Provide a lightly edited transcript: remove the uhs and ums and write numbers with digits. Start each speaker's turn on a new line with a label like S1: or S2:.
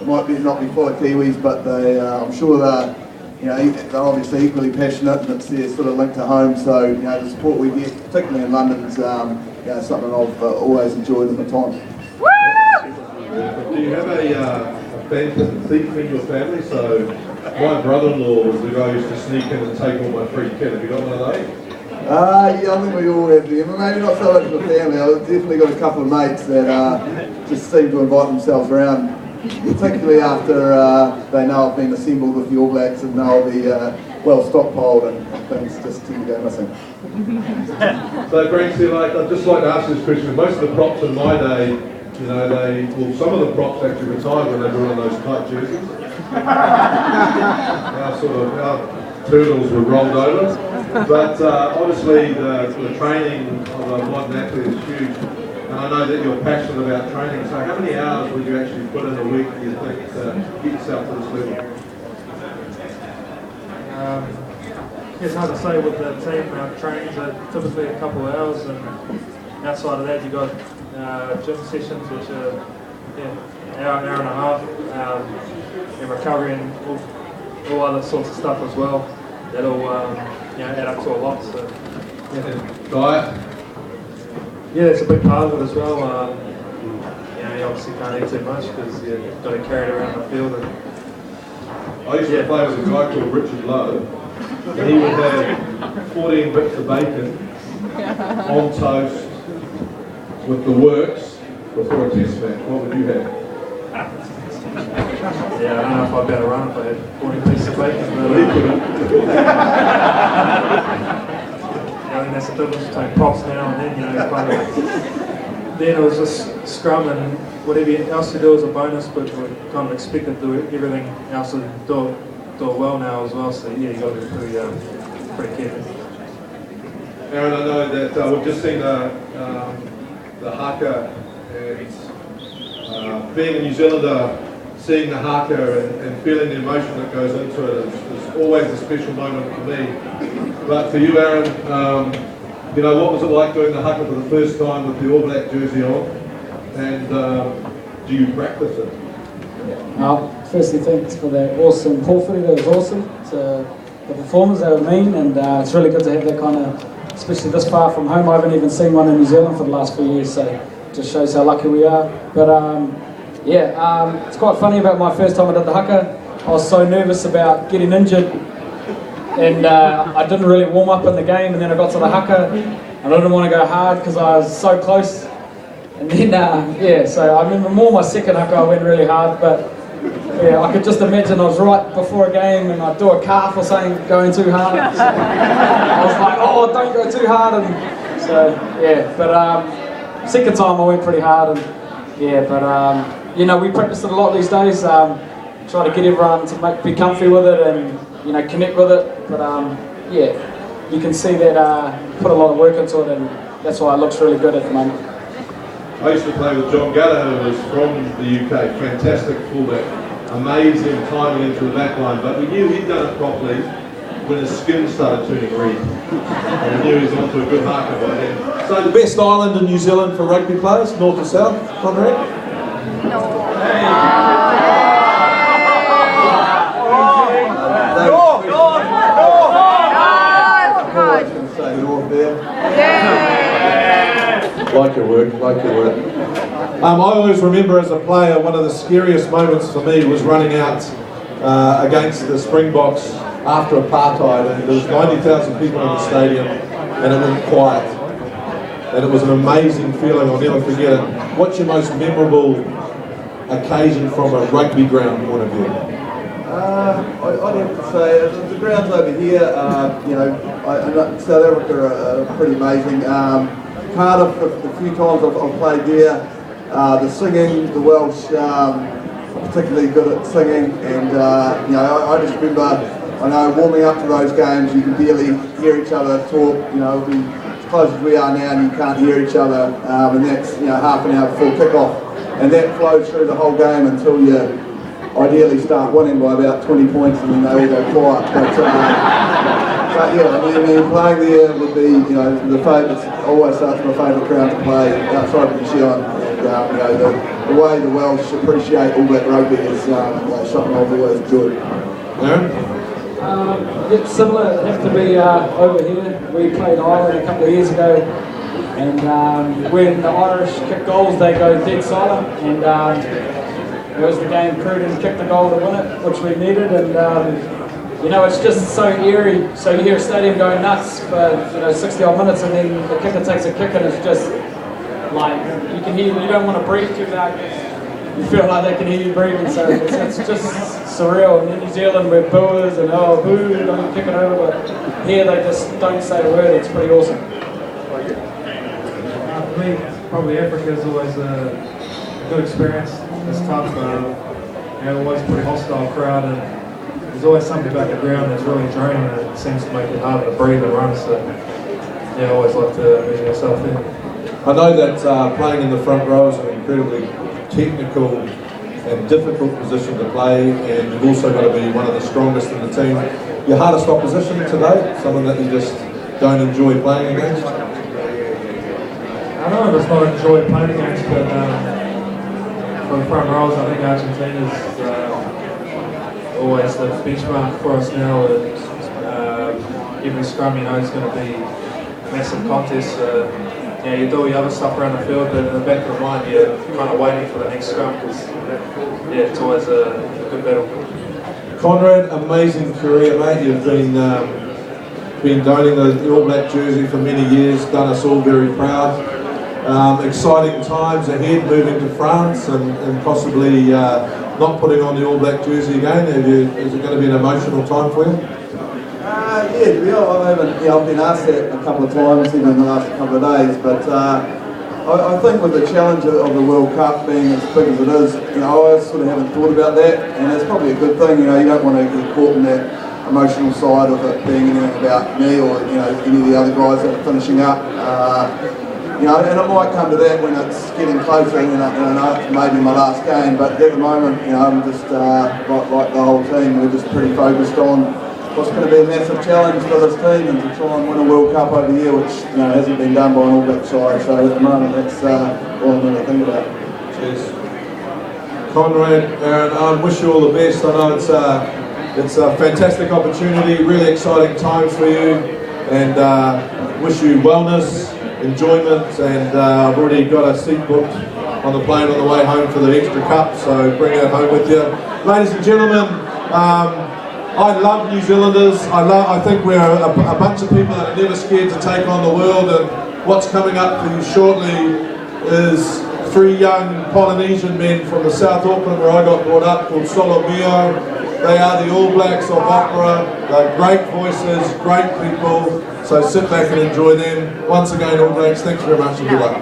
S1: might be not be full of Kiwis, but I'm sure they're obviously equally passionate, and it's their sort of link to home. So the support we get, particularly in London, is something I've always enjoyed in the time.
S2: Do you have a fantastic thief in your family? So my brother-in-law was the guy who used to sneak in and take all my free kit. Have you got one of those?
S1: Yeah, I think we all have them. Maybe not so much for family. I've definitely got a couple of mates that just seem to invite themselves around, particularly after they know I've been assembled with the All Blacks and they'll be well stockpiled and things just tend to go missing.
S2: So, Granksy, I'd just like to ask this question. Most of the props in my day, some of the props actually retired when they were on those tight jerseys. Our turtles were rolled over. But obviously the training of a modern athlete is huge, and I know that you're passionate about training. So how many hours would you actually put in a week, do you think, to get yourself to this level?
S3: It's hard to say with the team. Our trainings are typically a couple of hours, and outside of that you've got gym sessions which are hour and a half, and recovery and all other sorts of stuff as well. That'll add up to a lot. So,
S2: Diet?
S3: Yeah, it's a big part of it as well. You obviously can't eat too much because you've got to carry it around the field.
S2: I used to play with a guy called Richard Lowe, and he would have 14 bits of bacon on toast with the works before a test match. What would you have?
S3: Yeah, I don't know if I'd better run if I had 40 pieces of bacon. But, I think that's the difference between props now and then. Then it was just scrum and whatever else you do is a bonus, but we're kind of expected to do everything else to do it well now as well. So you've got to be pretty careful.
S2: Aaron, I know that we've just seen the haka, and being a New Zealander, seeing the haka and feeling the emotion that goes into it is always a special moment for me. But for you, Aaron, what was it like doing the haka for the first time with the All Black jersey on? And do you practice it?
S4: Firstly, thanks for that awesome pool footy. That was awesome. The performers, they were mean, and it's really good to have that kind of, especially this far from home. I haven't even seen one in New Zealand for the last few years, so it just shows how lucky we are. But it's quite funny about my first time I did the haka. I was so nervous about getting injured, and I didn't really warm up in the game, and then I got to the haka, and I didn't want to go hard because I was so close. And then, so I remember more my second haka I went really hard, but I could just imagine I was right before a game and I'd do a calf or something going too hard. So I was like, oh, don't go too hard. And so, but second time I went pretty hard, and we practice it a lot these days, try to get everyone to be comfy with it and, connect with it. But you can see that put a lot of work into it, and that's why it looks really good at the moment.
S2: I used to play with John Gallagher, who was from the UK, fantastic fullback, amazing timing into the back line, but we knew he'd done it properly when his skin started turning red. And we knew he was onto a good haka by then.
S5: So the best island in New Zealand for rugby players, north or south, Conrad? Like your work. I always remember as a player, one of the scariest moments for me was running out against the Springboks after apartheid, and there was 90,000 people in the stadium and it went quiet. And it was an amazing feeling, I'll never forget it. What's your most memorable occasion from a rugby ground point of view?
S1: I'd have to say the grounds over here, South Africa are pretty amazing. Cardiff, the few times I've played there, the singing, the Welsh, particularly good at singing, and I just remember, warming up to those games, you can barely hear each other talk. As close as we are now, and you can't hear each other, and that's half an hour before kick-off, and that flows through the whole game until you ideally start winning by about 20 points, and then they all go quiet. But playing there would be, the favourite. Always starts my favourite ground to play outside of New Zealand. the way the Welsh appreciate All Black rugby is something I've always enjoyed.
S4: It's similar, it have to be over here. We played Ireland a couple of years ago, and when the Irish kick goals, they go dead silent, and it was the game Cruden kicked the goal to win it, which we needed, and it's just so eerie. So you hear a stadium going nuts for 60 odd minutes, and then the kicker takes a kick, and it's just like you can hear. You don't want to breathe too loud. You feel like they can hear you breathing. So it's just surreal. And in New Zealand, we're booers and boo, don't kick it over. But here they just don't say a word. It's pretty awesome.
S3: For me, probably Africa is always a good experience. It's tough. Always a pretty hostile crowd, and there's always something about the ground that's really draining, and it seems to make it harder to breathe and run. So I always like to measure yourself in.
S5: I know that playing in the front row is an incredibly technical and difficult position to play, and you've also got to be one of the strongest in the team. Your hardest opposition today, someone that you just don't enjoy playing against?
S3: I don't know if it's not enjoy playing against, but for the front rows, I think Argentina's always the benchmark for us now. Every scrum, it's going to be a massive contest. You do all your other stuff around the field, but in the back of the mind, you're kind of waiting for the next scrum because, it's always a good battle.
S5: Conrad, amazing career, mate. You've been donning the All Black jersey for many years, done us all very proud. Exciting times ahead, moving to France and possibly not putting on the All Black jersey again. Is it going to be an emotional time for you?
S1: I've been asked that a couple of times in the last couple of days, but I think with the challenge of the World Cup being as big as it is, I sort of haven't thought about that, and it's probably a good thing. You don't want to get caught in that emotional side of it being anything about me or any of the other guys that are finishing up. And it might come to that when it's getting closer, and I know it's maybe my last game, but at the moment, I'm just like the whole team, we're just pretty focused on what's going to be a massive challenge for this team, and to try and win a World Cup over here, which hasn't been done by an All Black side. So at the moment, that's all I'm going to think about.
S5: Cheers. Conrad, Aaron, I wish you all the best. I know it's a fantastic opportunity, really exciting times for you, and wish you wellness, enjoyment, and I've already got a seat booked on the plane on the way home for the extra cup, so bring it home with you. Ladies and gentlemen, I love New Zealanders. I think we're a bunch of people that are never scared to take on the world, and what's coming up for you shortly is 3 young Polynesian men from the South Auckland where I got brought up called Solomio. They are the All Blacks of Opera. They're great voices, great people, so sit back and enjoy them. Once again, All Blacks, thanks very much and good luck.